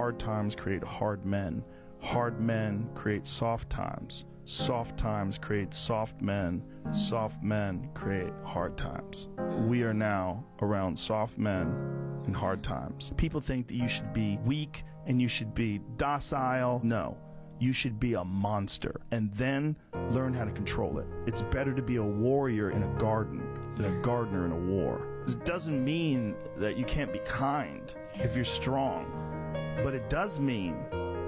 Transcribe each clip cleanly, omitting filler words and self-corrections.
Hard times create hard men. Hard men create soft times. Soft times create soft men. Soft men create hard times. We are now around soft men and hard times. People think that you should be weak and you should be docile. No, you should be a monster and then learn how to control it. It's better to be a warrior in a garden than a gardener in a war. This doesn't mean that you can't be kind if you're strong, but it does mean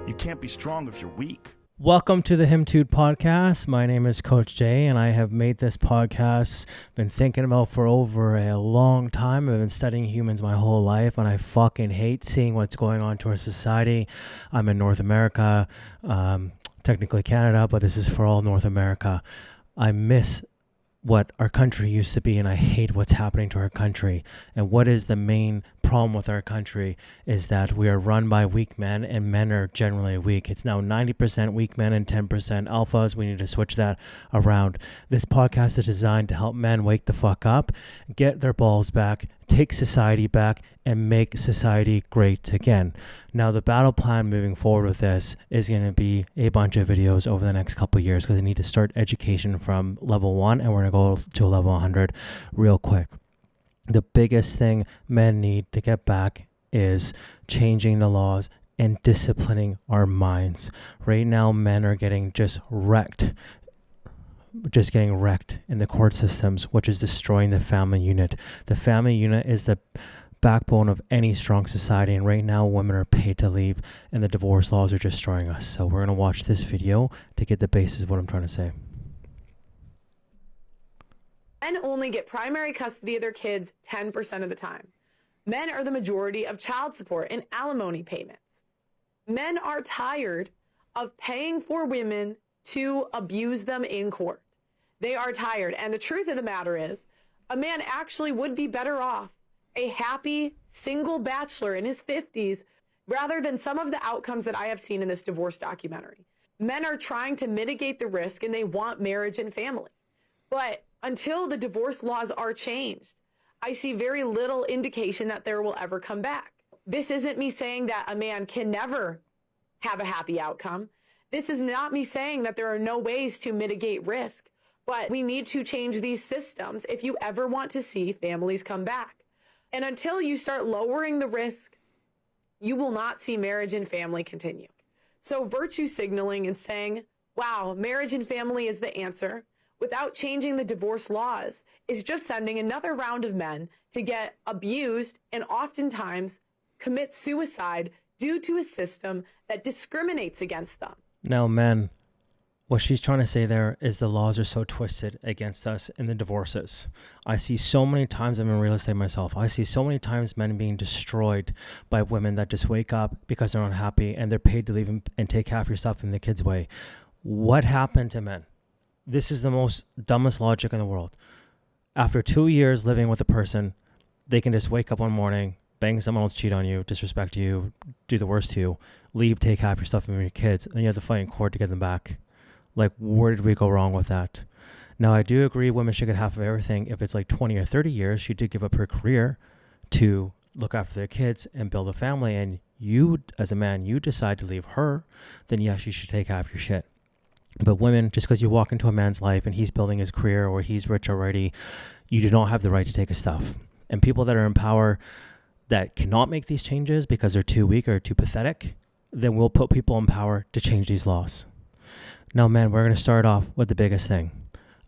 you can't be strong if you're weak. Welcome to the Himtude podcast. My name is Coach Jay, and I have made this podcast, been thinking about for over a long time. I've been studying humans my whole life, and I fucking hate seeing what's going on to our society. I'm in North America, technically Canada, but this is for all North America. I miss what our country used to be, and I hate what's happening to our country. And what is the main problem with our country is that we are run by weak men, and men are generally weak. It's now 90% weak men and 10% alphas. We need to switch that around. This podcast is designed to help men wake the fuck up, get their balls back, take society back, and make society great again. Now, the battle plan moving forward with this is going to be a bunch of videos over the next couple of years because I need to start education from level 1, and we're going to go to level 100 real quick. The biggest thing men need to get back is changing the laws and disciplining our minds. Right now, men are getting just getting wrecked in the court systems, which is destroying the family unit. The family unit is the backbone of any strong society, and right now women are paid to leave, and the divorce laws are destroying us. So we're going to watch this video to get the basis of what I'm trying to say. Men only get primary custody of their kids 10% of the time. Men are the majority of child support and alimony payments. Men are tired of paying for women to abuse them in court. They are tired. And the truth of the matter is, a man actually would be better off a happy single bachelor in his 50s rather than some of the outcomes that I have seen in this divorce documentary. Men are trying to mitigate the risk and they want marriage and family. But until the divorce laws are changed, I see very little indication that there will ever come back. This isn't me saying that a man can never have a happy outcome. This is not me saying that there are no ways to mitigate risk, but we need to change these systems if you ever want to see families come back. And until you start lowering the risk, you will not see marriage and family continue. So virtue signaling and saying, wow, marriage and family is the answer, without changing the divorce laws, is just sending another round of men to get abused and oftentimes commit suicide due to a system that discriminates against them. Now, men, what she's trying to say there is the laws are so twisted against us in the divorces. I see so many times, I'm in real estate myself, I see so many times men being destroyed by women that just wake up because they're unhappy and they're paid to leave and take half your stuff and the kids away. What happened to men? This is the most dumbest logic in the world. After 2 years living with a person, they can just wake up one morning, bang someone else, cheat on you, disrespect you, do the worst to you, leave, take half your stuff and your kids, and then you have to fight in court to get them back. Like, where did we go wrong with that? Now, I do agree women should get half of everything. If it's like 20 or 30 years, she did give up her career to look after their kids and build a family, and you, as a man, you decide to leave her, then yes, you should take half your shit. But women, just because you walk into a man's life and he's building his career or he's rich already, you do not have the right to take his stuff. And people that are in power that cannot make these changes because they're too weak or too pathetic, then we'll put people in power to change these laws. Now, men, we're going to start off with the biggest thing.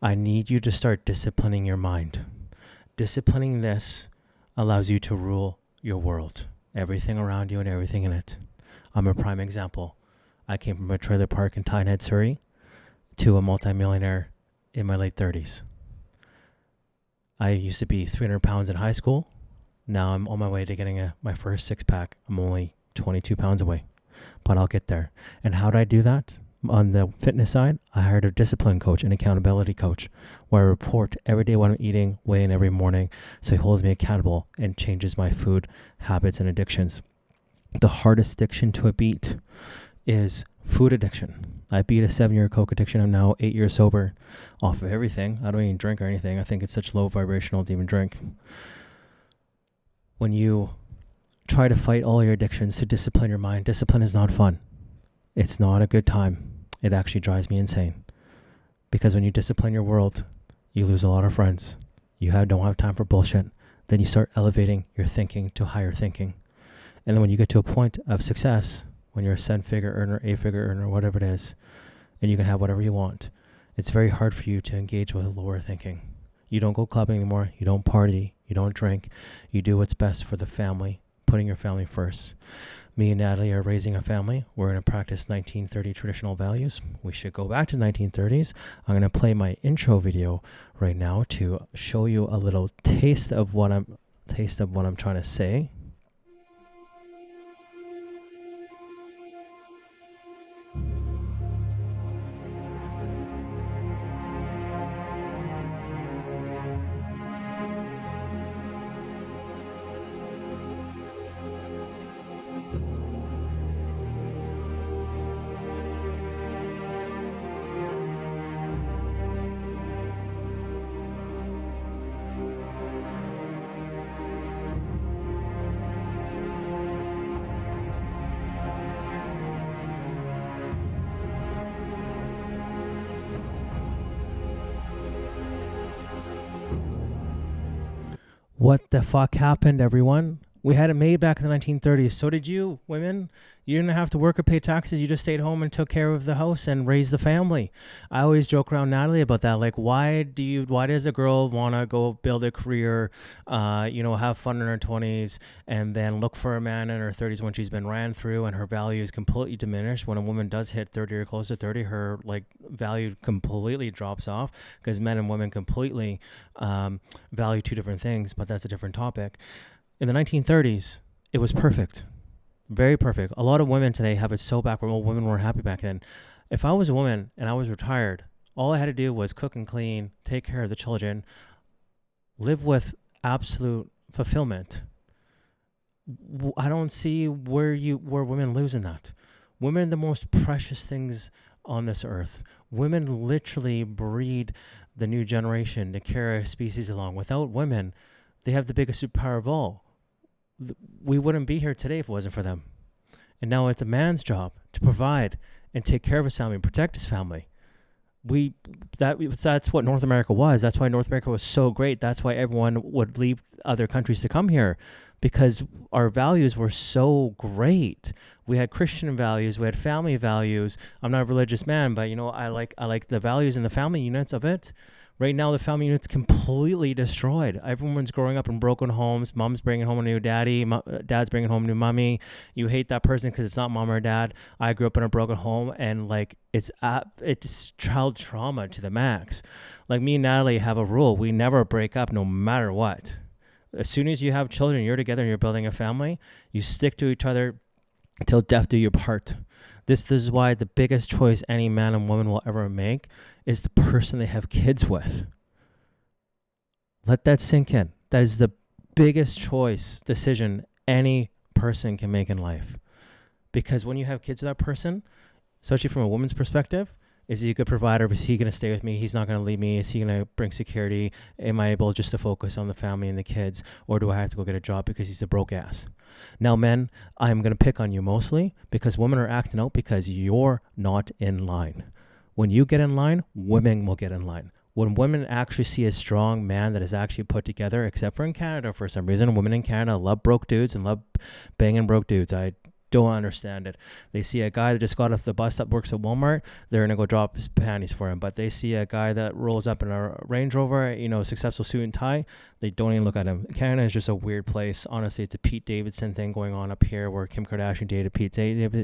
I need you to start disciplining your mind. Disciplining this allows you to rule your world, everything around you and everything in it. I'm a prime example. I came from a trailer park in Tynehead, Surrey, to a multimillionaire in my late 30s. I used to be 300 pounds in high school. Now I'm on my way to getting my first six-pack. I'm only 22 pounds away, but I'll get there. And how did I do that? On the fitness side, I hired a discipline coach, an accountability coach, where I report every day what I'm eating, weigh in every morning, so he holds me accountable and changes my food habits and addictions. The hardest addiction to beat is food addiction. I beat a 7-year Coke addiction. I'm now 8 years sober off of everything. I don't even drink or anything. I think it's such low vibrational to even drink. When you try to fight all your addictions to discipline your mind. Discipline is not fun. It's not a good time. It actually drives me insane. Because when you discipline your world, you lose a lot of friends. You don't have time for bullshit. Then you start elevating your thinking to higher thinking. And then when you get to a point of success, when you're a 7-figure earner, 8-figure earner, whatever it is, and you can have whatever you want, it's very hard for you to engage with lower thinking. You don't go clubbing anymore. You don't party. You don't drink. You do what's best for the family, putting your family first. Me and Natalie are raising a family. We're going to practice 1930 traditional values. We should go back to 1930s. I'm going to play my intro video right now to show you a little taste of what I'm trying to say. What the fuck happened, everyone? We had it made back in the 1930s. So did you, women. You didn't have to work or pay taxes. You just stayed home and took care of the house and raised the family. I always joke around Natalie about that. Like, why does a girl want to go build a career, have fun in her 20s and then look for a man in her 30s when she's been ran through and her value is completely diminished? When a woman does hit 30 or close to 30, her value completely drops off because men and women completely value two different things, but that's a different topic. In the 1930s, it was perfect. Very perfect. A lot of women today have it so backward. Well, women weren't happy back then. If I was a woman and I was retired, all I had to do was cook and clean, take care of the children, live with absolute fulfillment. I don't see where women lose in that. Women are the most precious things on this earth. Women literally breed the new generation to carry a species along. Without women, they have the biggest superpower of all. We wouldn't be here today if it wasn't for them. And now it's a man's job to provide and take care of his family and protect his family. That's what North America was. That's why North America was so great. That's why everyone would leave other countries to come here, because our values were so great. We had Christian values. We had family values. I'm not a religious man, but I like the values and the family units of it. Right now, the family unit's completely destroyed. Everyone's growing up in broken homes. Mom's bringing home a new daddy. Dad's bringing home a new mommy. You hate that person because it's not mom or dad. I grew up in a broken home, and it's child trauma to the max. Like, me and Natalie have a rule. We never break up no matter what. As soon as you have children, you're together and you're building a family, you stick to each other until death do you part. This is why the biggest choice any man and woman will ever make is the person they have kids with. Let that sink in. That is the biggest decision any person can make in life. Because when you have kids with that person, especially from a woman's perspective, is he a good provider? Is he going to stay with me? He's not going to leave me. Is he going to bring security? Am I able just to focus on the family and the kids? Or do I have to go get a job because he's a broke ass? Now, men, I'm going to pick on you mostly because women are acting out because you're not in line. When you get in line, women will get in line. When women actually see a strong man that is actually put together, except for in Canada, for some reason, women in Canada love broke dudes and love banging broke dudes. I don't understand it. They see a guy that just got off the bus that works at Walmart, they're going to go drop his panties for him. But they see a guy that rolls up in a Range Rover, successful suit and tie, they don't even look at him. Canada is just a weird place. Honestly, it's a Pete Davidson thing going on up here where Kim Kardashian dated Pete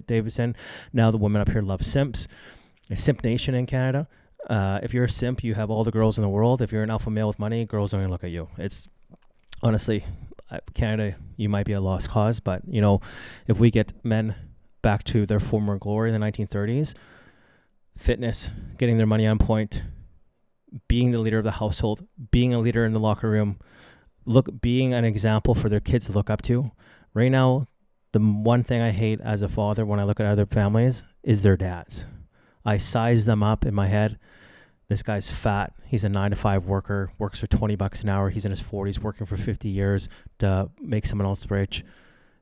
Davidson. Now the women up here love simps. It's Simp Nation in Canada. If you're a simp, you have all the girls in the world. If you're an alpha male with money, girls don't even look at you. It's honestly... Canada, you might be a lost cause, but if we get men back to their former glory in the 1930s, fitness, getting their money on point, being the leader of the household, being a leader in the locker room, being an example for their kids to look up to. Right now, the one thing I hate as a father when I look at other families is their dads. I size them up in my head. This guy's fat. He's a 9-to-5 worker, works for $20 an hour. He's in his 40s, working for 50 years to make someone else rich.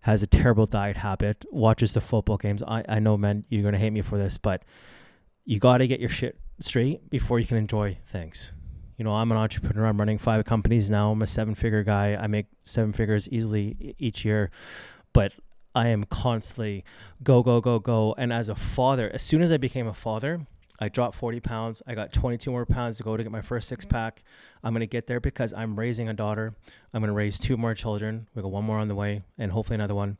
has a terrible diet habit, watches the football games. I know, men, you're going to hate me for this, but you got to get your shit straight before you can enjoy things. You know, I'm an entrepreneur. I'm running 5 companies now. I'm a 7-figure guy. I make 7 figures easily each year, but I am constantly go, go, go, go. And as a father, as soon as I became a father, I dropped 40 pounds. I got 22 more pounds to go to get my first 6-pack. I'm going to get there because I'm raising a daughter. I'm going to raise 2 more children. We got 1 more on the way and hopefully another one.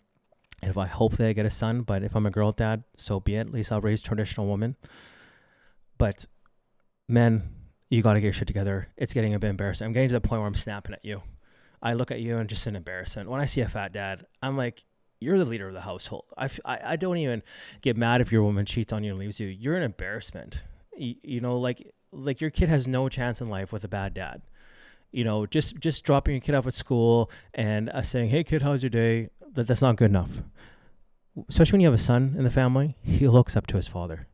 And if I hopefully I get a son, but if I'm a girl dad, so be it. At least I'll raise traditional women. But men, you got to get your shit together. It's getting a bit embarrassing. I'm getting to the point where I'm snapping at you. I look at you and just an embarrassment. When I see a fat dad, I'm like, you're the leader of the household. I don't even get mad if your woman cheats on you and leaves you. You're an embarrassment. You know, like your kid has no chance in life with a bad dad. You know, just dropping your kid off at school and saying, hey kid, how's your day? That's not good enough. Especially when you have a son in the family, he looks up to his father.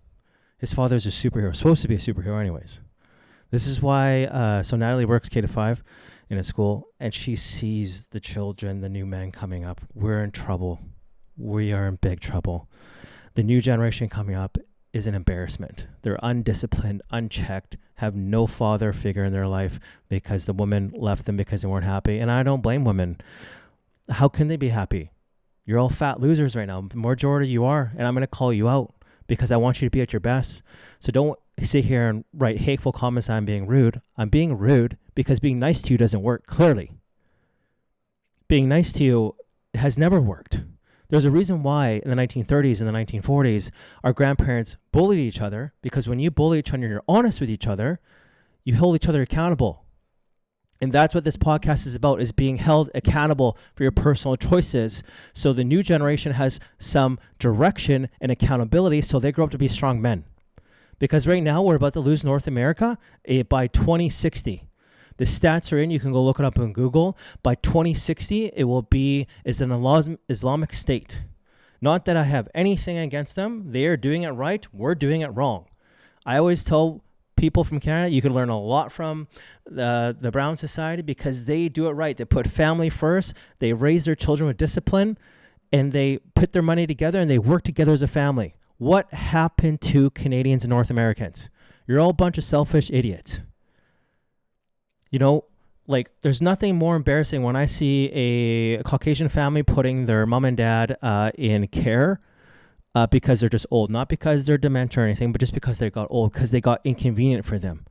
His father is a superhero, supposed to be a superhero anyways. This is why, so Natalie works K-5 in a school, and she sees the children, the new men coming up. We're in trouble. We are in big trouble. The new generation coming up is an embarrassment. They're undisciplined, unchecked, have no father figure in their life because the woman left them because they weren't happy. And I don't blame women. How can they be happy? You're all fat losers right now. The majority you are, and I'm going to call you out because I want you to be at your best. So don't sit here and write hateful comments. I'm being rude. I'm being rude because being nice to you doesn't work, clearly. Being nice to you has never worked. There's a reason why in the 1930s and the 1940s, our grandparents bullied each other, because when you bully each other and you're honest with each other, you hold each other accountable. And that's what this podcast is about, is being held accountable for your personal choices. So the new generation has some direction and accountability so they grow up to be strong men. Because right now we're about to lose North America by 2060. The stats are in. You can go look it up on Google. By 2060, it will be an Islamic state. Not that I have anything against them. They are doing it right. We're doing it wrong. I always tell people from Canada, you can learn a lot from the Brown Society because they do it right. They put family first. They raise their children with discipline, and they put their money together, and they work together as a family. What happened to Canadians and North Americans? You're all a bunch of selfish idiots. You know, like, there's nothing more embarrassing when I see a Caucasian family putting their mom and dad in care because they're just old. Not because they're dementia or anything, but just because they got old, because they got inconvenient for them.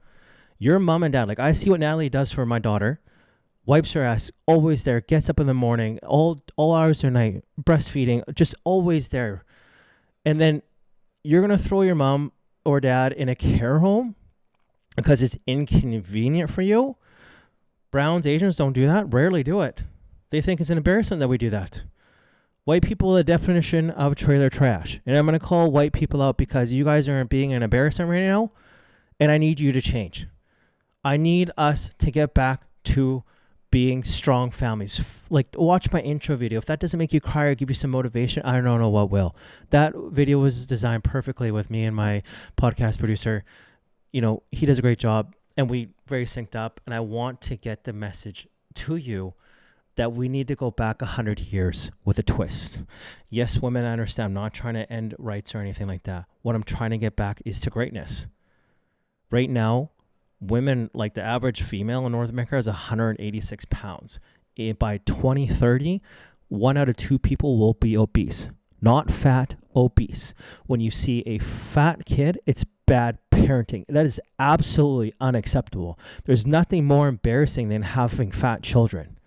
Your mom and dad, like, I see what Natalie does for my daughter. Wipes her ass, always there, gets up in the morning, all hours of the night, breastfeeding, just always there. And then you're going to throw your mom or dad in a care home because it's inconvenient for you? Browns, Asians don't do that, rarely do it. They think it's an embarrassment that we do that. White people are the definition of trailer trash. And I'm going to call white people out because you guys are being an embarrassment right now, and I need you to change. I need us to get back to being strong families. Like, watch my intro video. If that doesn't make you cry or give you some motivation, I don't know what will. That video was designed perfectly with me and my podcast producer. You know, he does a great job, and we very synced up. And I want to get the message to you that we need to go back 100 years with a twist. Yes, women, I understand. I'm not trying to end rights or anything like that. What I'm trying to get back is to greatness. Right now, women, like the average female in North America, is 186 pounds. By 2030, 1 out of 2 people will be obese. Not fat, obese. When you see a fat kid, it's bad parenting. That is absolutely unacceptable. There's nothing more embarrassing than having fat children.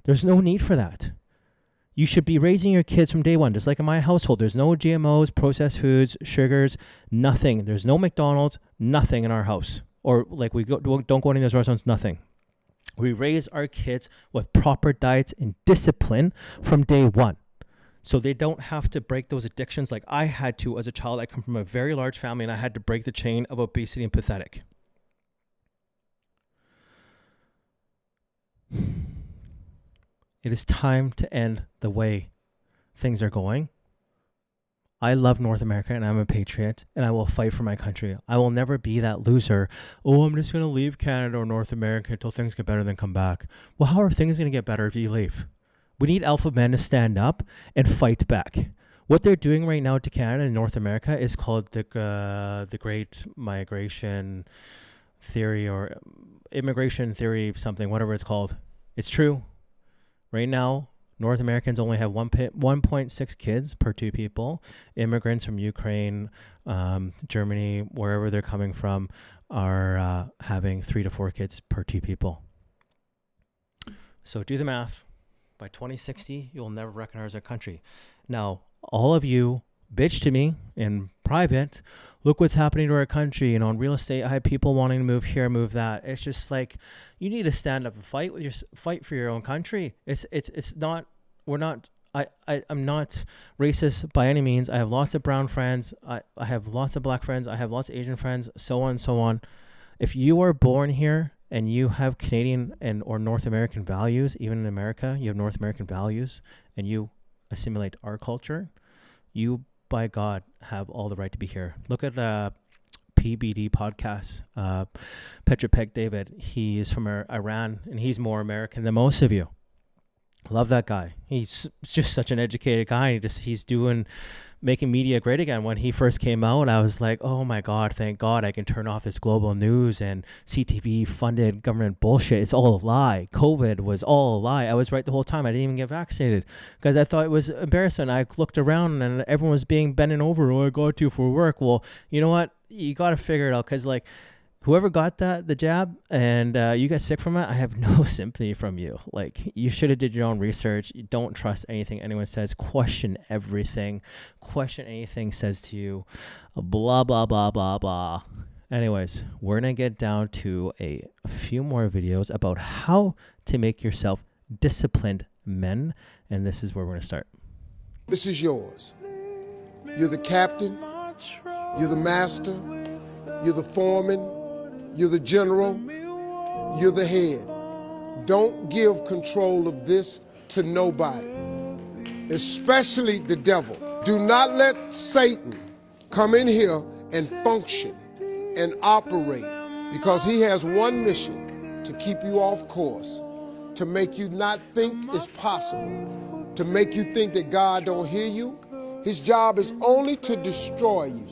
There's no need for that. You should be raising your kids from day one, just like in my household. There's no GMOs, processed foods, sugars, nothing. There's no McDonald's, nothing in our house. Or like don't go into those restaurants, nothing. We raise our kids with proper diets and discipline from day one. So they don't have to break those addictions like I had to as a child. I come from a very large family, and I had to break the chain of obesity and pathetic. It is time to end the way things are going. I love North America, and I'm a patriot, and I will fight for my country. I will never be that loser. Oh, I'm just going to leave Canada or North America until things get better, then come back. Well, how are things going to get better if you leave? We need alpha men to stand up and fight back. What they're doing right now to Canada and North America is called the Great Migration Theory or Immigration Theory, something, whatever it's called. It's true. Right now, North Americans only have 1.6 kids per 2 people. Immigrants from Ukraine, Germany, wherever they're coming from, are having 3 to 4 kids per 2 people. So do the math. By 2060, you'll never recognize our country. Now, all of you bitch to me in private. Look what's happening to our country. In real estate, I had people wanting to move here, move that. It's just like, you need to stand up and fight for your own country. It's not. We're not. I'm not racist by any means. I have lots of brown friends. I have lots of black friends. I have lots of Asian friends. So on and so on. If you are born here and you have Canadian or North American values, even in America, you have North American values, and you assimilate our culture, you, by God, have all the right to be here. Look at PBD podcast. Petra Peck David, he is from Iran, and he's more American than most of you. Love that guy. He's just such an educated guy. He's making media great again. When he first came out, I was like, oh my God, thank God I can turn off this global news and CTV funded government bullshit. It's all a lie. COVID was all a lie. I was right the whole time. I didn't even get vaccinated because I thought it was embarrassing. I looked around and everyone was bending over. Oh, I got to for work. Well, you know what? You got to figure it out because whoever got the jab and you got sick from it, I have no sympathy from you. You should have did your own research. You don't trust anything anyone says. Question everything. Question anything says to you. Blah, blah, blah, blah, blah. Anyways, we're going to get down to a few more videos about how to make yourself disciplined men. And this is where we're going to start. This is yours. You're the captain. You're the master. You're the foreman. You're the general. You're the head. Don't give control of this to nobody, especially the devil. Do not let Satan come in here and function and operate, because he has one mission: to keep you off course, to make you not think it's possible, to make you think that God don't hear you. His job is only to destroy you,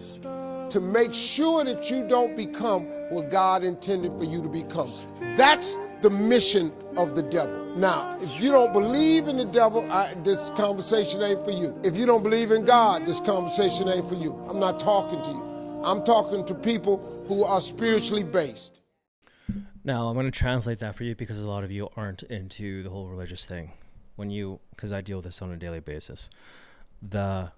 to make sure that you don't become what God intended for you to become. That's the mission of the devil. Now, if you don't believe in the devil, this conversation ain't for you. If you don't believe in God, this conversation ain't for you. I'm not talking to you. I'm talking to people who are spiritually based. Now, I'm going to translate that for you because a lot of you aren't into the whole religious thing. Because I deal with this on a daily basis. The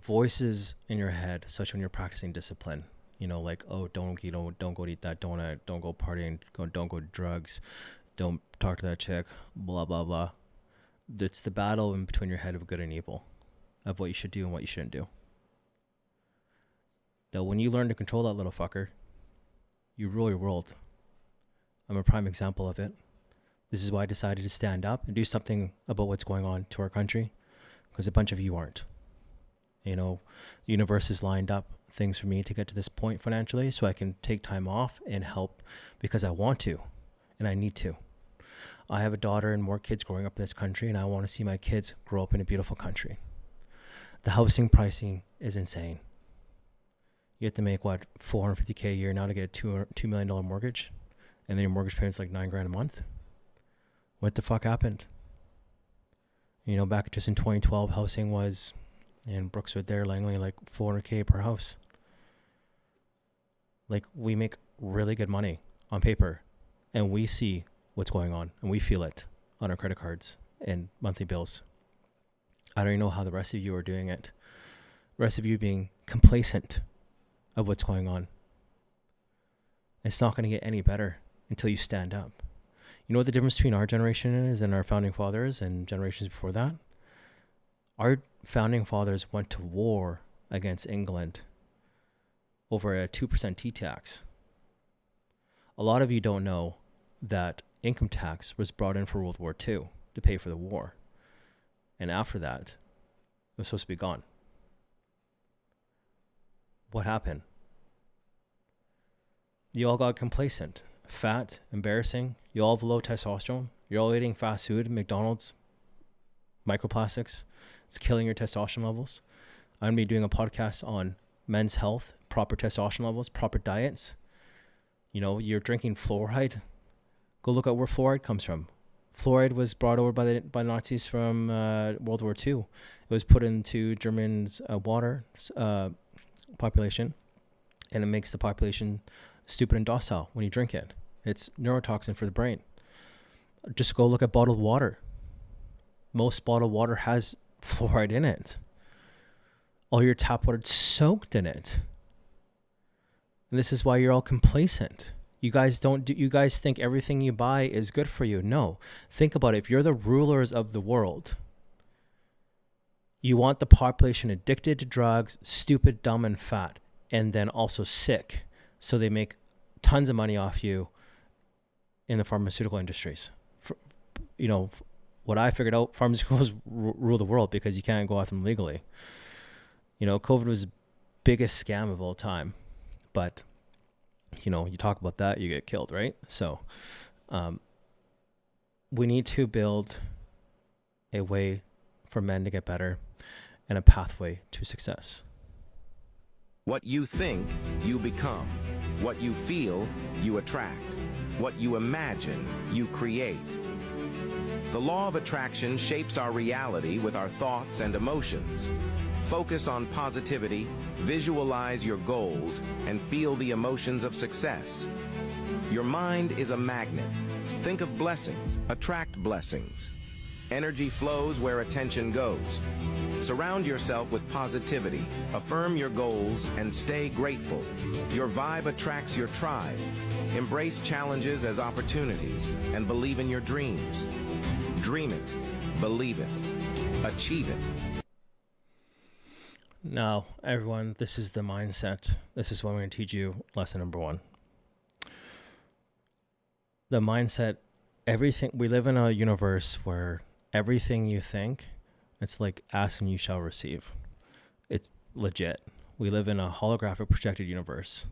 voices in your head, especially when you're practicing discipline, oh, don't go eat that donut, don't go partying, don't go to drugs, don't talk to that chick, blah, blah, blah. It's the battle in between your head of good and evil, of what you should do and what you shouldn't do. Though when you learn to control that little fucker, you rule your world. I'm a prime example of it. This is why I decided to stand up and do something about what's going on to our country, because a bunch of you aren't. The universe has lined up things for me to get to this point financially so I can take time off and help because I want to and I need to. I have a daughter and more kids growing up in this country, and I want to see my kids grow up in a beautiful country. The housing pricing is insane. You have to make $450K a year now to get a $2 million mortgage, and then your mortgage payment's like $9,000 a month. What the fuck happened? Back just in 2012, housing was in Brookswood there, Langley, like $400K per house. We make really good money on paper, and we see what's going on, and we feel it on our credit cards and monthly bills. I don't even know how the rest of you are doing it. The rest of you being complacent of what's going on. It's not going to get any better until you stand up. You know what the difference between our generation is and our founding fathers and generations before that? Our founding fathers went to war against England over a 2% T-tax. A lot of you don't know that income tax was brought in for World War II to pay for the war. And after that, it was supposed to be gone. What happened? You all got complacent, fat, embarrassing. You all have low testosterone. You're all eating fast food, McDonald's, microplastics. It's killing your testosterone levels. I'm going to be doing a podcast on men's health, proper testosterone levels, proper diets. You know, you're drinking fluoride. Go look at where fluoride comes from. Fluoride was brought over by Nazis from World War II. It was put into Germans' water population, and it makes the population stupid and docile when you drink it. It's neurotoxin for the brain. Just go look at bottled water. Most bottled water has fluoride in it. All your tap water is soaked in it. And this is why you're all complacent. You guys think everything you buy is good for you. No. Think about it. If you're the rulers of the world, you want the population addicted to drugs, stupid, dumb, and fat, and then also sick. So they make tons of money off you in the pharmaceutical industries. What I figured out, pharmaceuticals rule the world because you can't go after them legally. COVID was the biggest scam of all time. But, you talk about that, you get killed, right? So we need to build a way for men to get better and a pathway to success. What you think, you become. What you feel, you attract. What you imagine, you create. The law of attraction shapes our reality with our thoughts and emotions. Focus on positivity, visualize your goals, and feel the emotions of success. Your mind is a magnet. Think of blessings, attract blessings. Energy flows where attention goes. Surround yourself with positivity, affirm your goals, and stay grateful. Your vibe attracts your tribe. Embrace challenges as opportunities and believe in your dreams. Dream it, believe it, achieve it. Now, everyone, this is the mindset. This is what I'm going to teach you. Lesson number 1. The mindset, everything, we live in a universe where everything you think, it's like ask and you shall receive. It's legit. We live in a holographic projected universe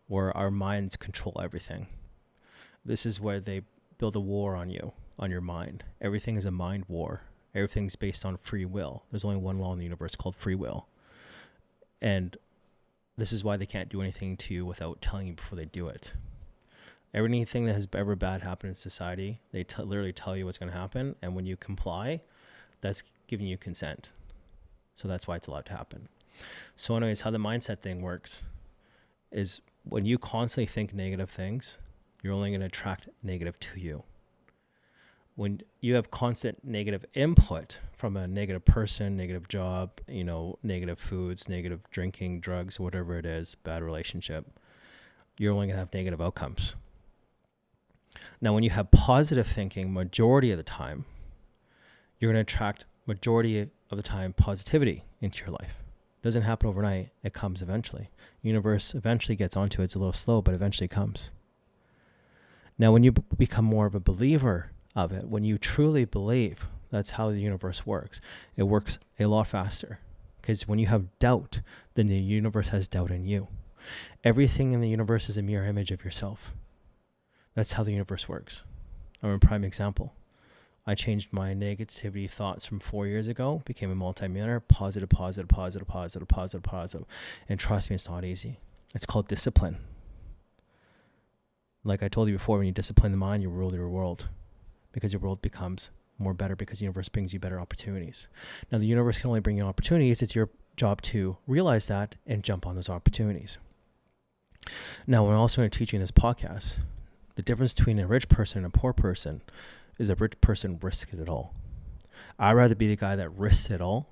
where our minds control everything. This is where they build a war on you, on your mind. Everything is a mind war. Everything's based on free will. There's only one law in the universe called free will. And this is why they can't do anything to you without telling you before they do it. Anything that has ever bad happened in society, they literally tell you what's going to happen. And when you comply, that's giving you consent. So that's why it's allowed to happen. So anyways, how the mindset thing works is when you constantly think negative things, you're only going to attract negative to you. When you have constant negative input from a negative person, negative job, negative foods, negative drinking, drugs, whatever it is, bad relationship, you're only going to have negative outcomes. Now, when you have positive thinking, majority of the time, you're going to attract majority of the time positivity into your life. It doesn't happen overnight. It comes eventually. Universe eventually gets onto it. It's a little slow, but eventually comes. Now, when you become more of a believer of it, when you truly believe, that's how the universe works. It works a lot faster because when you have doubt, then the universe has doubt in you. Everything in the universe is a mirror image of yourself. That's how the universe works. I'm a prime example. I changed my negativity thoughts from 4 years ago, became a multimillionaire, positive. And trust me, it's not easy. It's called discipline. Like I told you before, when you discipline the mind, you rule your world because your world becomes more better because the universe brings you better opportunities. Now, the universe can only bring you opportunities. It's your job to realize that and jump on those opportunities. Now, I'm also going to teach you in this podcast, the difference between a rich person and a poor person is a rich person risks it all. I'd rather be the guy that risks it all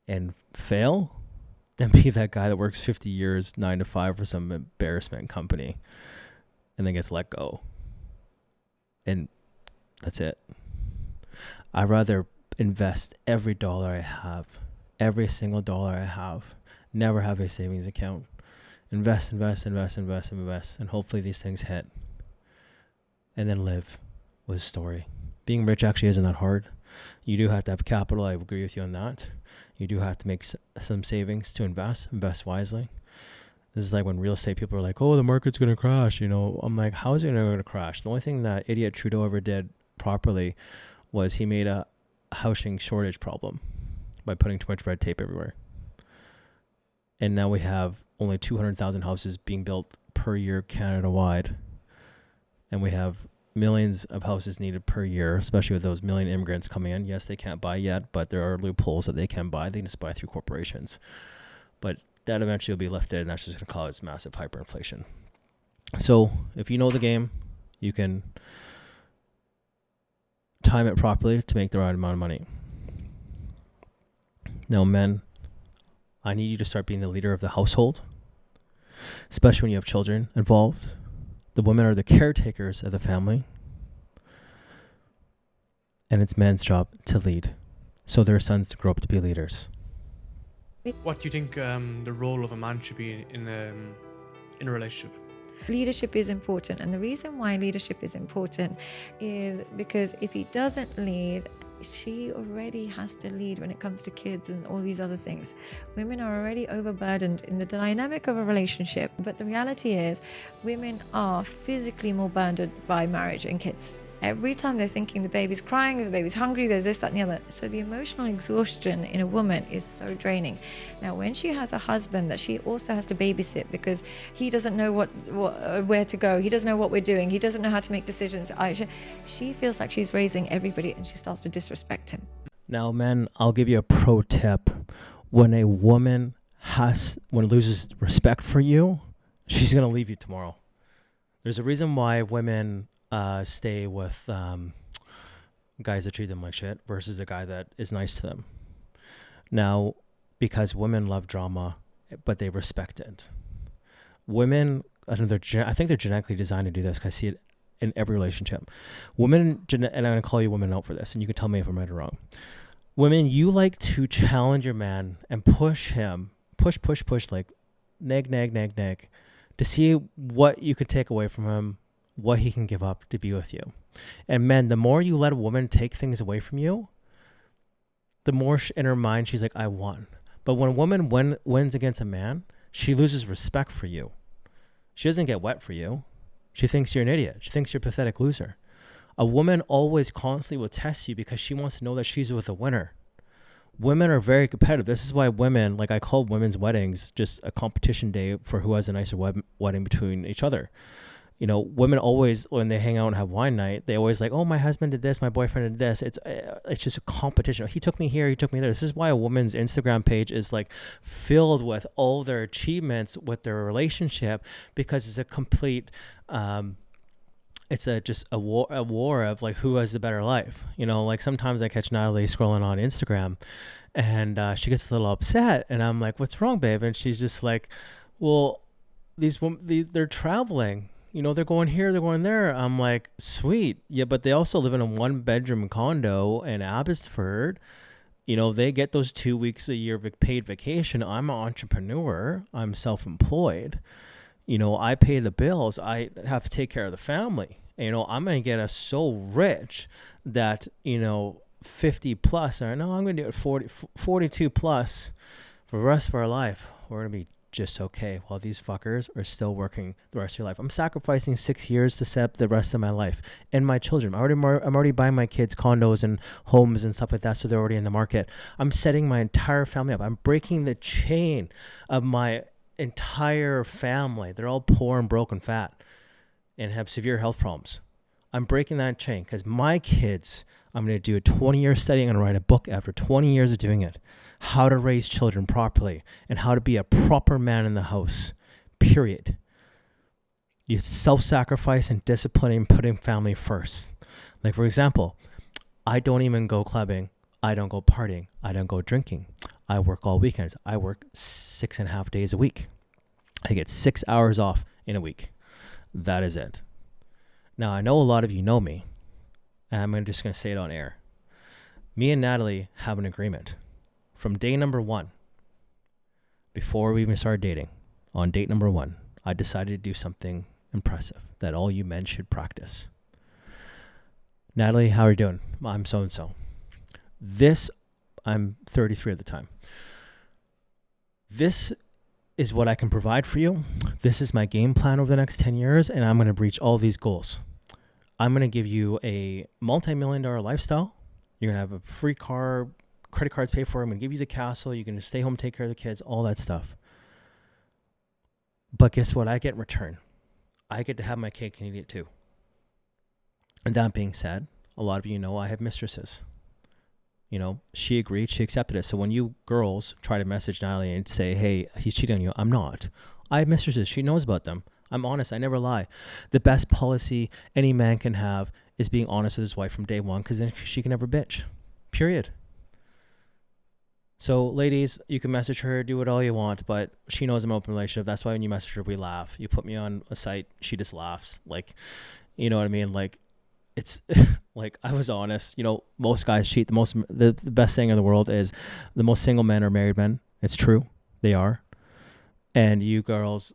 and fail than be that guy that works 50 years, 9 to 5 for some embarrassment company and then gets let go. And that's it. I'd rather invest every dollar I have, every single dollar I have, never have a savings account. Invest, and hopefully these things hit. And then live with a story. Being rich actually isn't that hard. You do have to have capital. I agree with you on that. You do have to make some savings to invest wisely. This is like when real estate people are like, oh, the market's going to crash. I'm like, how is it going to crash? The only thing that idiot Trudeau ever did properly was he made a housing shortage problem by putting too much red tape everywhere. And now we have only 200,000 houses being built per year Canada-wide. And we have millions of houses needed per year, especially with those million immigrants coming in. Yes, they can't buy yet, but there are loopholes that they can buy. They can just buy through corporations. But that eventually will be lifted, and that's just going to cause massive hyperinflation. So if you know the game, you can time it properly to make the right amount of money. Now, men, I need you to start being the leader of the household, especially when you have children involved. The women are the caretakers of the family, and it's men's job to lead, so their sons to grow up to be leaders. What do you think the role of a man should be in a relationship? Leadership is important, and the reason why leadership is important is because if he doesn't lead, she already has to lead when it comes to kids and all these other things. Women are already overburdened in the dynamic of a relationship, but the reality is women are physically more burdened by marriage and kids. Every time they're thinking the baby's crying, the baby's hungry, there's this, that, and the other. So the emotional exhaustion in a woman is so draining. Now, when she has a husband that she also has to babysit because he doesn't know where to go, he doesn't know what we're doing, he doesn't know how to make decisions, she feels like she's raising everybody, and she starts to disrespect him. Now, men, I'll give you a pro tip. When a woman loses respect for you, she's going to leave you tomorrow. There's a reason why women stay with guys that treat them like shit versus a guy that is nice to them. Now, because women love drama, but they respect it. Women, I think they're genetically designed to do this, because I see it in every relationship. Women, and I'm going to call you women out for this, and you can tell me if I'm right or wrong. Women, you like to challenge your man and push him, push, like nag, to see what you could take away from him, what he can give up to be with you. And men, the more you let a woman take things away from you, the more in her mind she's like, I won. But when a woman wins against a man, she loses respect for you. She doesn't get wet for you. She thinks you're an idiot. She thinks you're a pathetic loser. A woman always constantly will test you because she wants to know that she's with a winner. Women are very competitive. This is why women, like I call women's weddings just a competition day for who has a nicer wedding between each other. You know, women always, when they hang out and have wine night, they always like, oh, my husband did this, my boyfriend did this. It's just a competition. He took me here, he took me there. This is why a woman's Instagram page is like filled with all their achievements with their relationship, because it's a complete, it's just a war of like who has the better life. You know, like sometimes I catch Natalie scrolling on Instagram, and she gets a little upset, and I'm like, what's wrong, babe? And she's just like, well, these they're traveling. You know, they're going here, they're going there. I'm like, sweet. Yeah, but they also live in a 1-bedroom condo in Abbotsford. You know, they get those 2 weeks a year paid vacation. I'm an entrepreneur. I'm self-employed. You know, I pay the bills. I have to take care of the family. And, you know, I'm going to get us so rich that, 50 plus, or no, I'm going to do it 42 plus for the rest of our life. We're going to be just okay, while these fuckers are still working the rest of your life. I'm sacrificing 6 years to set up the rest of my life and my children. I'm already buying my kids condos and homes and stuff like that, so they're already in the market. I'm setting my entire family up. I'm breaking the chain of my entire family. They're all poor and broke and fat and have severe health problems. I'm breaking that chain because my kids, I'm going to do a 20-year study. I'm going to write a book after 20 years of doing it. How to raise children properly and how to be a proper man in the house, period. You self-sacrifice and discipline and putting family first. Like, for example, I don't even go clubbing. I don't go partying. I don't go drinking. I work all weekends. I work 6.5 days a week. I get 6 hours off in a week. That is it. Now, I know a lot of you know me, and I'm just going to say it on air. Me and Natalie have an agreement. From day number 1, before we even started dating, on date number 1, I decided to do something impressive that all you men should practice. Natalie, how are you doing? I'm so-and-so. I'm 33 at the time. This is what I can provide for you. This is my game plan over the next 10 years, and I'm going to reach all these goals. I'm going to give you a multi-million-dollar lifestyle You're going to have a free car, credit cards paid for. I'm going to give you the castle. You're going to stay home, take care of the kids, all that stuff. But guess what I get in return? I get to have my cake and eat it too. And that being said, a lot of you know I have mistresses. You know, she agreed, she accepted it. So when you girls try to message Natalie and say, hey, he's cheating on you, I'm not. I have mistresses. She knows about them. I'm honest. I never lie. The best policy any man can have is being honest with his wife from day one, because then she can never bitch. Period. So, ladies, you can message her, do it all you want, but she knows I'm an open relationship. That's why when you message her, we laugh. You put me on a site, she just laughs. Like, you know what I mean? Like, it's like, I was honest. You know, most guys cheat. The best thing in the world is the most single men are married men. It's true. They are. And you girls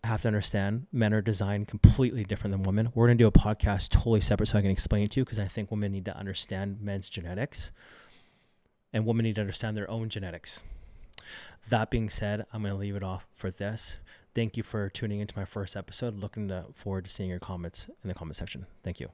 have to understand, men are designed completely different than women. We're going to do a podcast totally separate so I can explain it to you, because I think women need to understand men's genetics. And women need to understand their own genetics. That being said, I'm going to leave it off for this. Thank you for tuning into my first episode. Looking forward to seeing your comments in the comment section. Thank you.